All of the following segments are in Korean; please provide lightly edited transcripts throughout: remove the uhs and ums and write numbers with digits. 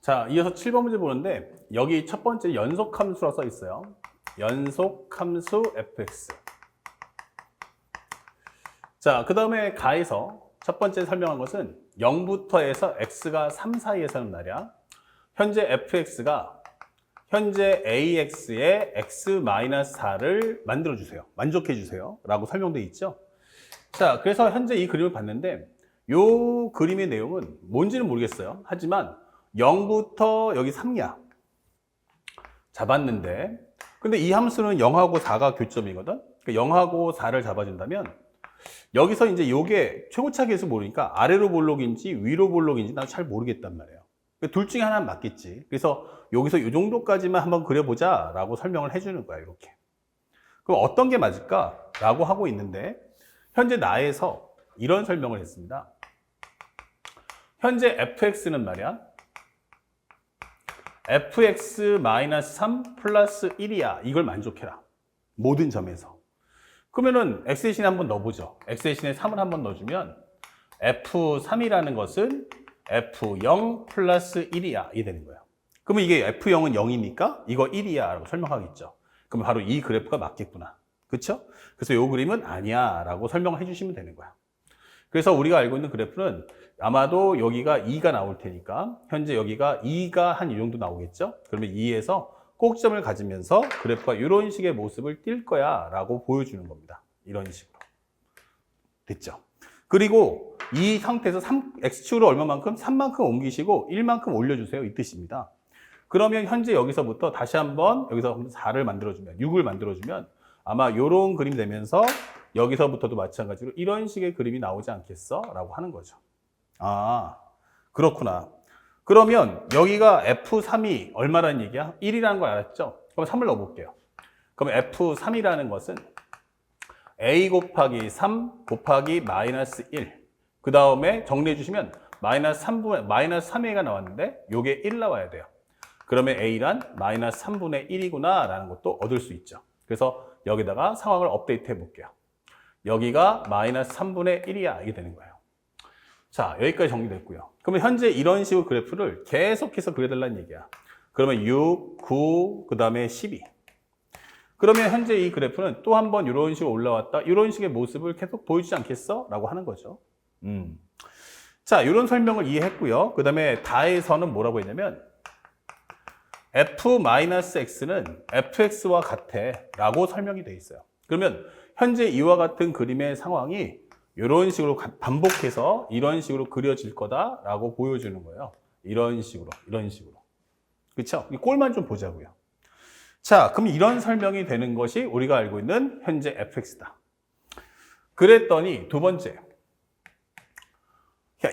자, 이어서 7번 문제 보는데 여기 첫 번째 연속함수라 써 있어요. 연속함수 fx. 자, 그 다음에 가에서 첫 번째 설명한 것은 0부터 해서 x가 3 사이에 사는 말이야. 현재 fx가 현재 ax의 x-4를 만들어주세요. 만족해주세요. 라고 설명되어 있죠. 자, 그래서 현재 이 그림을 봤는데 이 그림의 내용은 뭔지는 모르겠어요. 하지만 0부터 여기 3이야. 잡았는데 근데 이 함수는 0하고 4가 교점이거든. 그러니까 0하고 4를 잡아준다면 여기서 이제 이게 최고차 계수 모르니까 아래로 볼록인지 위로 볼록인지 난 잘 모르겠단 말이에요. 둘 중에 하나는 맞겠지. 그래서 여기서 이 정도까지만 한번 그려보자 라고 설명을 해주는 거야. 이렇게. 그럼 어떤 게 맞을까? 라고 하고 있는데 현재 나에서 이런 설명을 했습니다. 현재 fx는 말이야 fx-3 플러스 1이야. 이걸 만족해라. 모든 점에서. 그러면은 x 대신에 한번 넣어보죠. x 대신에 3을 한번 넣어주면 f3이라는 것은 f0 플러스 1이야. 이게 되는 거예요. 그러면 이게 f0은 0이니까 이거 1이야 라고 설명하겠죠. 그럼 바로 이 그래프가 맞겠구나. 그쵸? 그래서 이 그림은 아니야 라고 설명을 해주시면 되는 거야. 그래서 우리가 알고 있는 그래프는 아마도 여기가 2가 나올 테니까 현재 여기가 2가 한 이 정도 나오겠죠? 그러면 2에서 꼭점을 가지면서 그래프가 이런 식의 모습을 띌 거야 라고 보여주는 겁니다. 이런 식으로. 됐죠? 그리고 이 상태에서 x축으로 얼마만큼? 3만큼 옮기시고 1만큼 올려주세요. 이 뜻입니다. 그러면 현재 여기서부터 다시 한번 여기서 4를 만들어주면 6을 만들어주면 아마 이런 그림이 되면서 여기서부터도 마찬가지로 이런 식의 그림이 나오지 않겠어? 라고 하는 거죠. 아, 그렇구나. 그러면 여기가 F3이 얼마라는 얘기야? 1이라는 걸 알았죠? 그럼 3을 넣어볼게요. 그럼 F3이라는 것은 A 곱하기 3 곱하기 마이너스 1. 그 다음에 정리해 주시면 마이너스 3A가 나왔는데 요게 1 나와야 돼요. 그러면 A란 마이너스 3분의 1이구나 라는 것도 얻을 수 있죠. 그래서 여기다가 상황을 업데이트 해 볼게요. 여기가 마이너스 3분의 1이야. 이게 되는 거예요. 자, 여기까지 정리됐고요. 그러면 현재 이런 식으로 그래프를 계속해서 그려달라는 얘기야. 그러면 6, 9, 그 다음에 12. 그러면 현재 이 그래프는 또 한 번 이런 식으로 올라왔다. 이런 식의 모습을 계속 보여주지 않겠어? 라고 하는 거죠. 자, 이런 설명을 이해했고요. 그 다음에 다에서는 뭐라고 했냐면 f-x는 fx와 같아 라고 설명이 되어 있어요. 그러면 현재 이와 같은 그림의 상황이 이런 식으로 반복해서 이런 식으로 그려질 거다라고 보여주는 거예요. 이런 식으로, 이런 식으로. 그렇죠? 이 꼴만 좀 보자고요. 자, 그럼 이런 설명이 되는 것이 우리가 알고 있는 현재 fx다. 그랬더니 두 번째.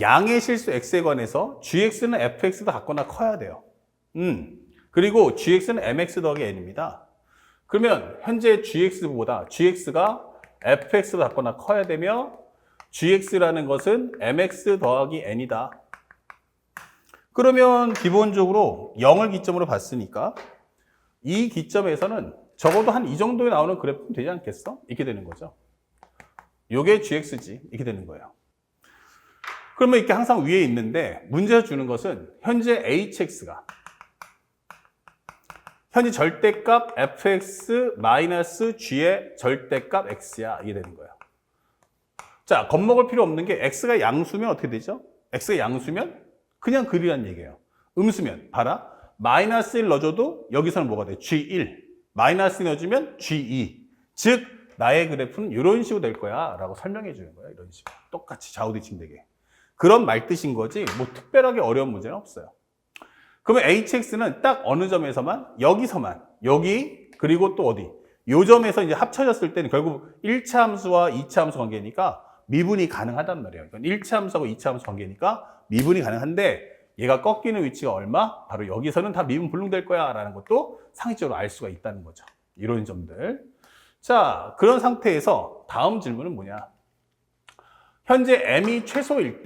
양의 실수 x에 관해서 gx는 fx보다 같거나 커야 돼요. 그리고 gx는 mx 더하기 n입니다. 그러면 현재 gx가 fx보다 같거나 커야 되며 gx라는 것은 mx 더하기 n이다. 그러면 기본적으로 0을 기점으로 봤으니까 이 기점에서는 적어도 한 이 정도에 나오는 그래프는 되지 않겠어? 이렇게 되는 거죠. 이게 gx지. 이렇게 되는 거예요. 그러면 이렇게 항상 위에 있는데 문제가 주는 것은 현재 hx가 현재 절대값 fx-g의 절대값 x야. 이게 되는 거예요. 자, 겁먹을 필요 없는 게 x가 양수면 어떻게 되죠? x가 양수면 그냥 그리란 얘기예요. 음수면 봐라. 마이너스 1 넣어줘도 여기서는 뭐가 돼? g1. 마이너스 2 넣어주면 g2. 즉 나의 그래프는 이런 식으로 될 거야 라고 설명해 주는 거예요. 이런 식으로. 똑같이 좌우대칭되게. 그런 말뜻인 거지 뭐 특별하게 어려운 문제는 없어요. 그러면 hx는 딱 어느 점에서만 여기서만 여기 그리고 또 어디 요 점에서 이제 합쳐졌을 때는 결국 1차 함수와 2차 함수 관계니까 미분이 가능하단 말이에요. 이건 1차 함수하고 2차 함수 관계니까 미분이 가능한데 얘가 꺾이는 위치가 얼마? 바로 여기서는 다 미분 불능될 거야 라는 것도 상식적으로 알 수가 있다는 거죠. 이런 점들. 자, 그런 상태에서 다음 질문은 뭐냐? 현재 m이 최소일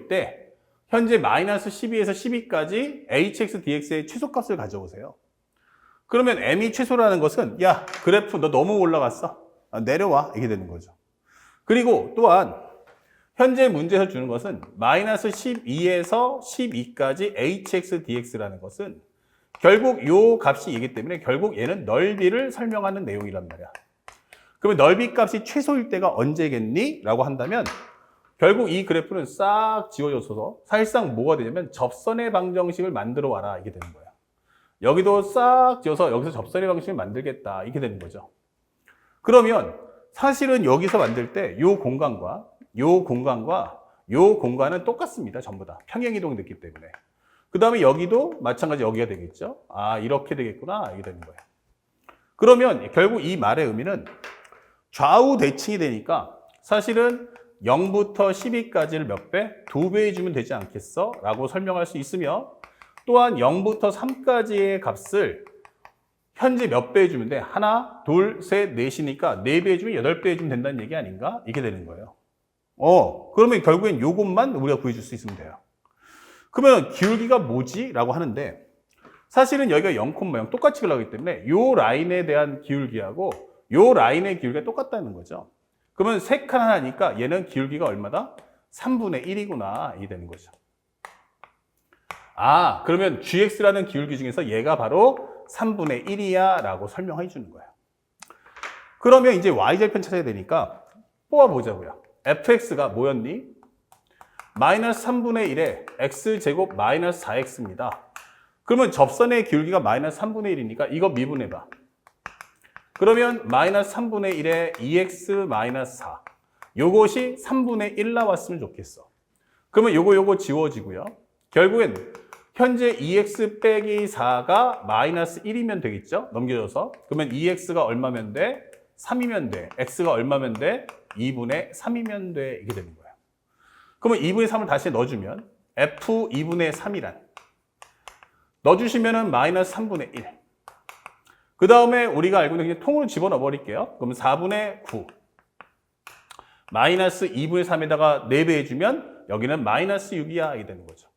때 현재 마이너스 12에서 12까지 hx dx의 최소값을 가져오세요. 그러면 m이 최소라는 것은 야, 그래프 너 너무 올라갔어. 내려와. 이게 되는 거죠. 그리고 또한 현재 문제에서 주는 것은 마이너스 12에서 12까지 hx dx라는 것은 결국 요 값이기 때문에 결국 얘는 넓이를 설명하는 내용이란 말이야. 그러면 넓이 값이 최소일 때가 언제겠니? 라고 한다면 결국 이 그래프는 싹 지워져서 사실상 뭐가 되냐면 접선의 방정식을 만들어 와라 이게 되는 거야. 여기도 싹 지워서 여기서 접선의 방식을 만들겠다 이렇게 되는 거죠. 그러면 사실은 여기서 만들 때 요 공간과 요 공간은 똑같습니다. 전부 다 평행이동이 됐기 때문에. 그 다음에 여기도 마찬가지 여기가 되겠죠. 아 이렇게 되겠구나 이게 되는 거예요. 그러면 결국 이 말의 의미는 좌우 대칭이 되니까 사실은 0부터 12까지를 몇 배? 2배 해주면 되지 않겠어? 라고 설명할 수 있으며 또한 0부터 3까지의 값을 현재 몇 배 해주면 돼? 하나, 둘, 셋, 넷이니까 4배 해주면 8배 해주면 된다는 얘기 아닌가? 이게 되는 거예요. 그러면 결국엔 요것만 우리가 구해줄 수 있으면 돼요. 그러면 기울기가 뭐지? 라고 하는데 사실은 여기가 0,0 똑같이 흘러가기 때문에 요 라인에 대한 기울기하고 요 라인의 기울기가 똑같다는 거죠. 그러면 세 칸 하나니까 얘는 기울기가 얼마다? 3분의 1이구나. 이게 되는 거죠. 아, 그러면 gx라는 기울기 중에서 얘가 바로 3분의 1이야 라고 설명해 주는 거예요. 그러면 이제 y절편 찾아야 되니까 뽑아보자고요. fx가 뭐였니? 마이너스 3분의 1에 x제곱 마이너스 4x입니다. 그러면 접선의 기울기가 마이너스 3분의 1이니까 이거 미분해봐. 그러면 마이너스 3분의 1에 2x 마이너스 4. 요것이 3분의 1 나왔으면 좋겠어. 그러면 요거 지워지고요. 결국엔 현재 2x 빼기 4가 마이너스 1이면 되겠죠? 넘겨줘서. 그러면 2x가 얼마면 돼? 3이면 돼. x가 얼마면 돼? 2분의 3이면 돼. 이게 되는 거예요. 그러면 2분의 3을 다시 넣어주면 f 2분의 3이란 넣어주시면은 마이너스 3분의 1. 그 다음에 우리가 알고 있는 그냥 통으로 집어넣어 버릴게요. 그러면 4분의 9. 마이너스 2분의 3에다가 4배 해주면 여기는 마이너스 6이야. 이게 되는 거죠.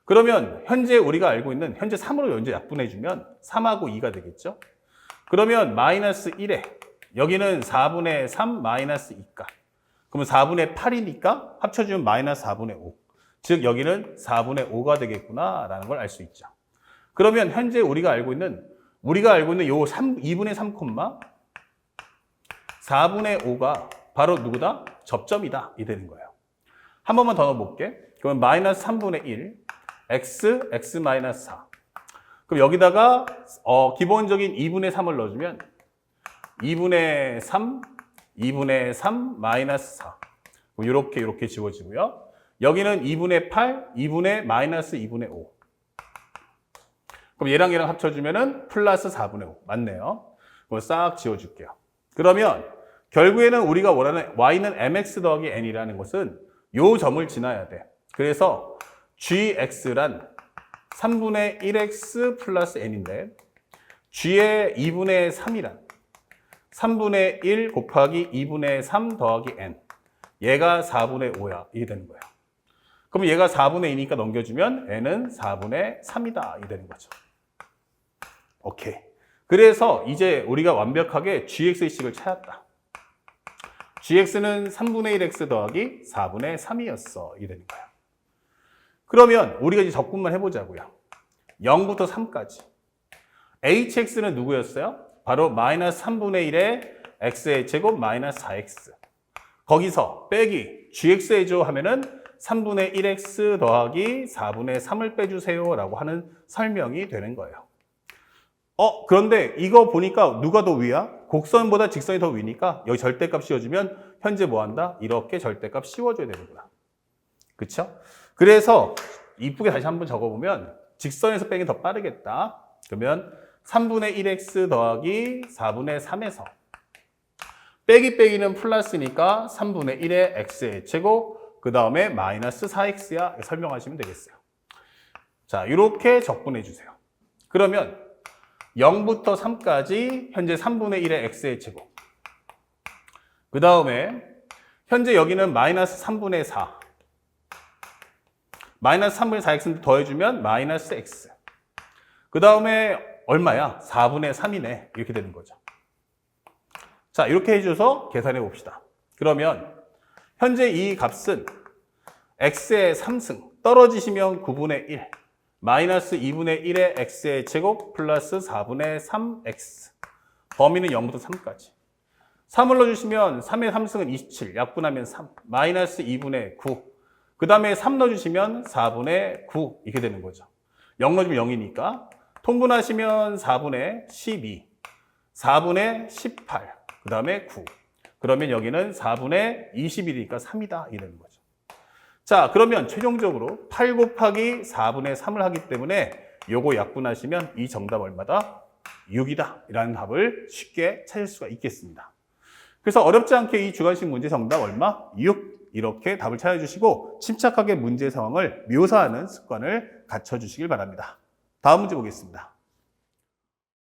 그러면 현재 우리가 알고 있는 현재 3으로 현재 약분해주면 3하고 2가 되겠죠. 그러면 마이너스 1에 여기는 4분의 3 마이너스 2가. 그러면 4분의 8이니까 합쳐주면 마이너스 4분의 5. 즉 여기는 4분의 5가 되겠구나 라는 걸 알 수 있죠. 그러면 현재 우리가 알고 있는 요 2분의 3, 4분의 5가 바로 누구다? 접점이다. 이 되는 거예요. 한 번만 더 넣어볼게. 그러면 마이너스 3분의 1, x 마이너스 4. 그럼 여기다가 기본적인 2분의 3을 넣어주면 2분의 3 마이너스 4. 이렇게 지워지고요. 여기는 2분의 8, 2분의 마이너스 2분의 5. 그럼 얘랑 합쳐주면은 플러스 4분의 5. 맞네요. 그럼 싹 지워줄게요. 그러면 결국에는 우리가 원하는 y는 mx 더하기 n이라는 것은 요 점을 지나야 돼. 그래서 gx란 3분의 1x 플러스 n인데 g의 2분의 3이란 3분의 1 곱하기 2분의 3 더하기 n. 얘가 4분의 5야. 이게 되는 거예요. 그럼 얘가 4분의 2니까 넘겨주면 n은 4분의 3이다. 이게 되는 거죠. 오케이. 그래서 이제 우리가 완벽하게 gx의 식을 찾았다. gx는 3분의 1x 더하기 4분의 3이었어. 이게 되는 거야. 그러면 우리가 이제 접근만 해보자고요. 0부터 3까지. hx는 누구였어요? 바로 마이너스 3분의 1에 x의 제곱 마이너스 4x. 거기서 빼기 gx 해줘 하면은 3분의 1x 더하기 4분의 3을 빼주세요 라고 하는 설명이 되는 거예요. 그런데 이거 보니까 누가 더 위야? 곡선보다 직선이 더 위니까 여기 절대값 씌워주면 현재 뭐 한다? 이렇게 절대값 씌워줘야 되는구나. 그쵸? 그래서 이쁘게 다시 한번 적어보면 직선에서 빼기 더 빠르겠다. 그러면 3분의 1x 더하기 4분의 3에서 빼기는 플러스니까 3분의 1의 x의 제곱 그 다음에 마이너스 4x야 설명하시면 되겠어요. 자, 이렇게 적분해 주세요. 그러면 0부터 3까지 현재 3분의 1의 x의 제곱 그 다음에 현재 여기는 마이너스 3분의 4 마이너스 3분의 4x인데 더해주면 마이너스 x 그 다음에 얼마야? 4분의 3이네 이렇게 되는 거죠. 자, 이렇게 해줘서 계산해 봅시다. 그러면 현재 이 값은 x의 3승, 떨어지시면 9분의 1, 마이너스 2분의 1의 x의 제곱 플러스 4분의 3x. 범위는 0부터 3까지. 3을 넣어주시면 3의 3승은 27, 약분하면 3, 마이너스 2분의 9. 그 다음에 3 넣어주시면 4분의 9 이렇게 되는 거죠. 0 넣어주면 0이니까 통분하시면 4분의 12, 4분의 18, 그 다음에 9. 그러면 여기는 4분의 21이니까 3이다 이렇게 되는 거죠. 자, 그러면 최종적으로 8 곱하기 4분의 3을 하기 때문에 요거 약분하시면 이 정답 얼마다? 6이다 라는 답을 쉽게 찾을 수가 있겠습니다. 그래서 어렵지 않게 이 주관식 문제 정답 얼마? 6 이렇게 답을 찾아주시고 침착하게 문제 상황을 묘사하는 습관을 갖춰주시길 바랍니다. 다음 문제 보겠습니다.